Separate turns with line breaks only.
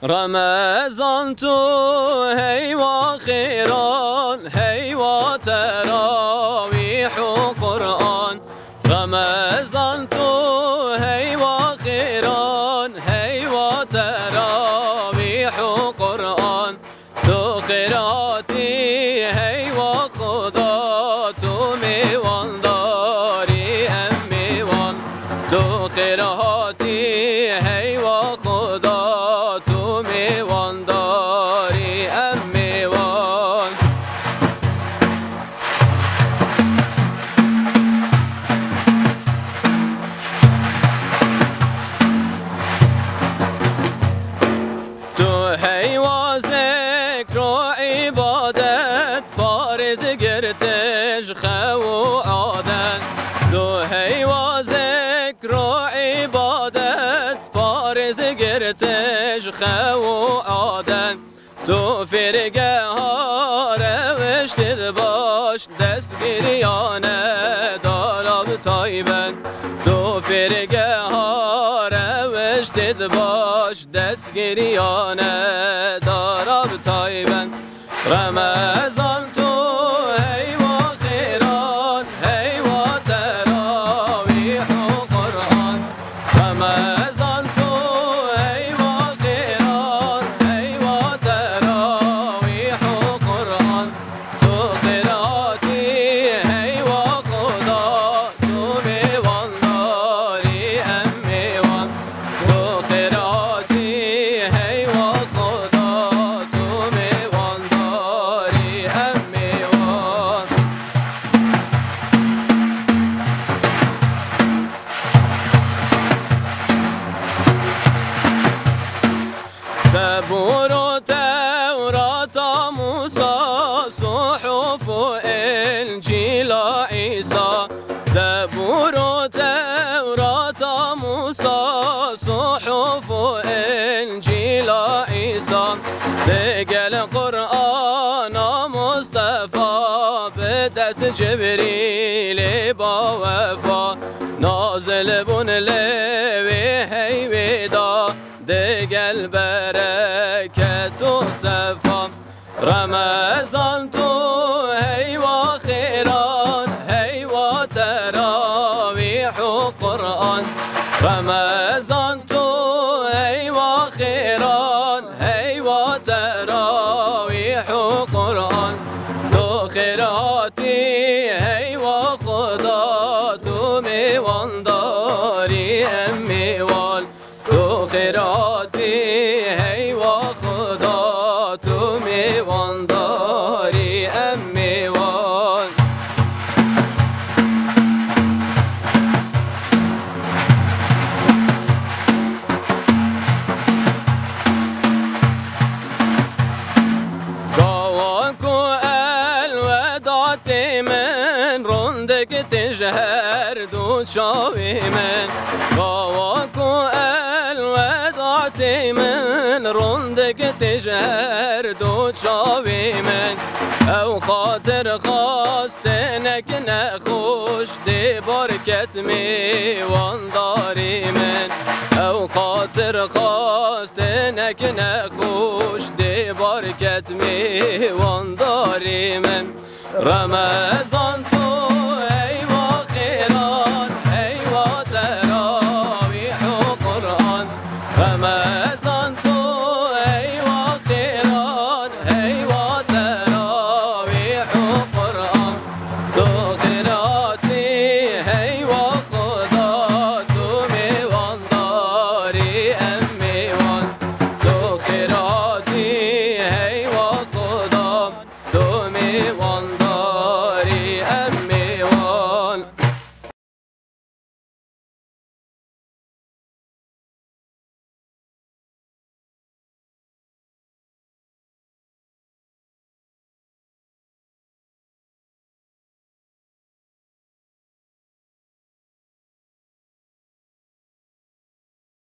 رمضان تو هیوا خیران هیوا تراویح و قرآن رمضان تو هیوا خیران هیوا تراویح و قرآن تو خیراتی هیوا خدا تو میوان داری ام میوان تو خیراتی هیوا خدا تو میوان داری ام میوان تو هیوا ذکر و عبادت بارز گرتش خو و عادت تو هیوا ذکر و عبادت بارز گرتش خو و عادت تو فرگه ها روشتید باش دستگیریانه داراب تایبن تو فرگه ها روشتید باش دستگیریانه داراب تایبن رمضان تو هیوا خیران هیوا تراویح و قرآن رمضان تو هیوا خیران هیوا تراویح و قرآن تو خیراتی هیوا خدا تو میوان داری ام میوان تو خیراتی هیوا خدا تو میوان داری ام میوان زبور و تورات موسی صحف و انجیل عیسی زبور و تورات موسی صحف و انجیل عیسی دگل قرآن مصطفی به دست جبریل با وفا نازل بون لوی هیویدا دگل برکت و صفا رمضان تو هیوا خیران هیوا تراویح و قرآن رمضان تو هیوا خیران هیوا تراویح و قرآن تو خیراتی هیوا خدا تو میوان داری ام میوان تو خیراتی هیوا خدا تو میوان داری ام میوان گاواکو الوداعت من رندک تجهر دود شاوی من گاواکو الوداعت من رندک تجهر دود شاوی من او خاطر خواست نک نخوش دی برکت میوان داری من او خاطر خواست نک نخوش دی برکت میوان داری من رمضان تو هیوا خیران هیوا تراویح و قرآن رمضان